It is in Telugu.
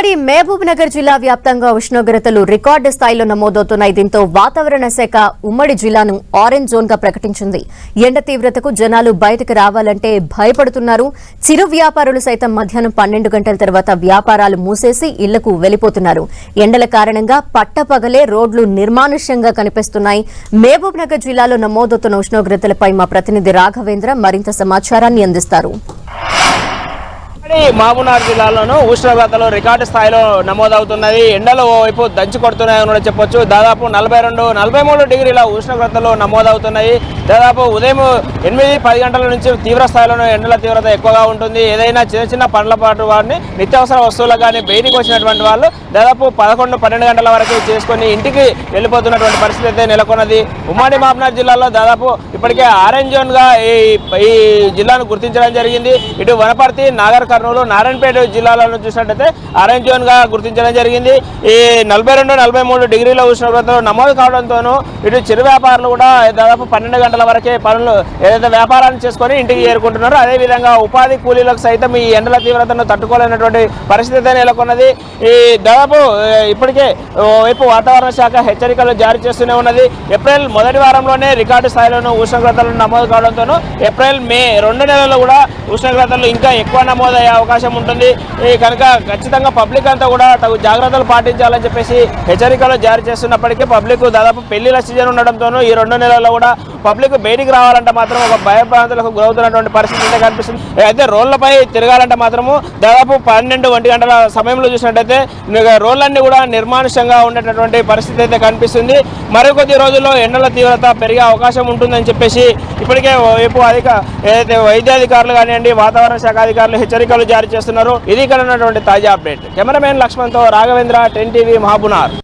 ఉమ్మడి మహబూబ్ నగర్ జిల్లా వ్యాప్తంగా ఉష్ణోగ్రతలు రికార్డు స్థాయిలో నమోదవుతున్నాయి. దీంతో వాతావరణ శాఖ ఉమ్మడి జిల్లాను ఆరెంజ్ జోన్ గా ప్రకటించింది. ఎండ తీవ్రతకు జనాలు బయటకు రావాలంటే భయపడుతున్నారు. చిరు వ్యాపారులు సైతం మధ్యాహ్నం 12 గంటల తర్వాత వ్యాపారాలు మూసేసి ఇళ్లకు వెళ్లిపోతున్నారు. ఎండల కారణంగా పట్టపగలే రోడ్లు నిర్మానుష్యంగా కనిపిస్తున్నాయి. మహబూబ్ నగర్ జిల్లాలో నమోదవుతున్న ఉష్ణోగ్రతలపై మా ప్రతినిధి రాఘవేంద్ర మరింత సమాచారాన్ని అందిస్తారు. మహబూబ్నగర్ జిల్లాలోనూ ఉష్ణోగ్రతలు రికార్డు స్థాయిలో నమోదవుతున్నది. ఎండలు ఓవైపు దంచి కొడుతున్నాయని కూడా చెప్పొచ్చు. దాదాపు 42-43 డిగ్రీల ఉష్ణోగ్రతలు నమోదవుతున్నాయి. దాదాపు ఉదయం 8-10 గంటల నుంచి తీవ్ర స్థాయిలో ఎండల తీవ్రత ఎక్కువగా ఉంటుంది. ఏదైనా చిన్న పండ్ల పాటు వారిని నిత్యావసర వస్తువులు కానీ బయటికి వచ్చినటువంటి వాళ్ళు దాదాపు 11-12 గంటల వరకు చేసుకొని ఇంటికి వెళ్ళిపోతున్నటువంటి పరిస్థితి అయితే నెలకొన్నది. ఉమ్మడి మహబూబ్నగర్ జిల్లాలో దాదాపు ఇప్పటికే ఆరెంజ్ జోన్ గా ఈ జిల్లాను గుర్తించడం జరిగింది. ఇటు వనపర్తి, నాగర్ కర్నూలు, నారాయణపేట జిల్లాలను చూసినట్టయితే ఆరెంజ్ జోన్ గా గుర్తించడం జరిగింది. ఈ 42-43 డిగ్రీల ఉష్ణోగ్రతలు నమోదు కావడంతోనూ ఇటు చిరు వ్యాపారులు కూడా దాదాపు 12 గంటల వరకే పనులు ఏదైతే వ్యాపారాన్ని చేసుకొని ఇంటికి చేరుకుంటున్నారో అదేవిధంగా ఉపాధి కూలీలకు సైతం ఈ ఎండల తీవ్రతను తట్టుకోలేనటువంటి పరిస్థితి నెలకొన్నది. ఈ దాదాపు ఇప్పటికే వైపు వాతావరణ శాఖ హెచ్చరికలు జారీ చేస్తూనే ఉన్నది. ఏప్రిల్ మొదటి వారంలోనే రికార్డు స్థాయిలోనూ ఉష్ణోగ్రతలు నమోదు కావడంతోనూ ఏప్రిల్, మే 2 నెలల్లో కూడా ఉష్ణోగ్రతలు ఇంకా ఎక్కువ నమోదయ్యే అవకాశం ఉంటుంది. కనుక ఖచ్చితంగా పబ్లిక్ అంతా కూడా తగు జాగ్రత్తలు పాటించాలని చెప్పేసి హెచ్చరికలు జారీ చేస్తున్నప్పటికీ పబ్లిక్ దాదాపు పెళ్లిల సీజన్ ఉండడంతోనూ ఈ 2 నెలల్లో కూడా పబ్లిక్ బయటికి రావాలంటే మాత్రం ఒక భయభ్రాంతులకు గురవుతున్నటువంటి పరిస్థితి అయితే కనిపిస్తుంది. అయితే రోడ్లపై తిరగాలంటే మాత్రము దాదాపు 12-1 గంటల సమయంలో చూసినట్టయితే రోడ్లన్నీ కూడా నిర్మానుష్యంగా ఉండేటటువంటి పరిస్థితి అయితే కనిపిస్తుంది. మరికొద్ది రోజుల్లో ఎండల తీవ్రత పెరిగే అవకాశం ఉంటుందని చెప్పేసి ఇప్పటికే వైపు ఏదైతే వైద్యాధికారులు కానివ్వండి, వాతావరణ శాఖ అధికారులు హెచ్చరికలు జారీ చేస్తున్నారు. ఇది ఇక్కడ ఉన్నటువంటి తాజా అప్డేట్. కెమెరామెన్ లక్ష్మణ్తో రాఘవేంద్ర, 10 టీవీ, మహబూబ్నగర్.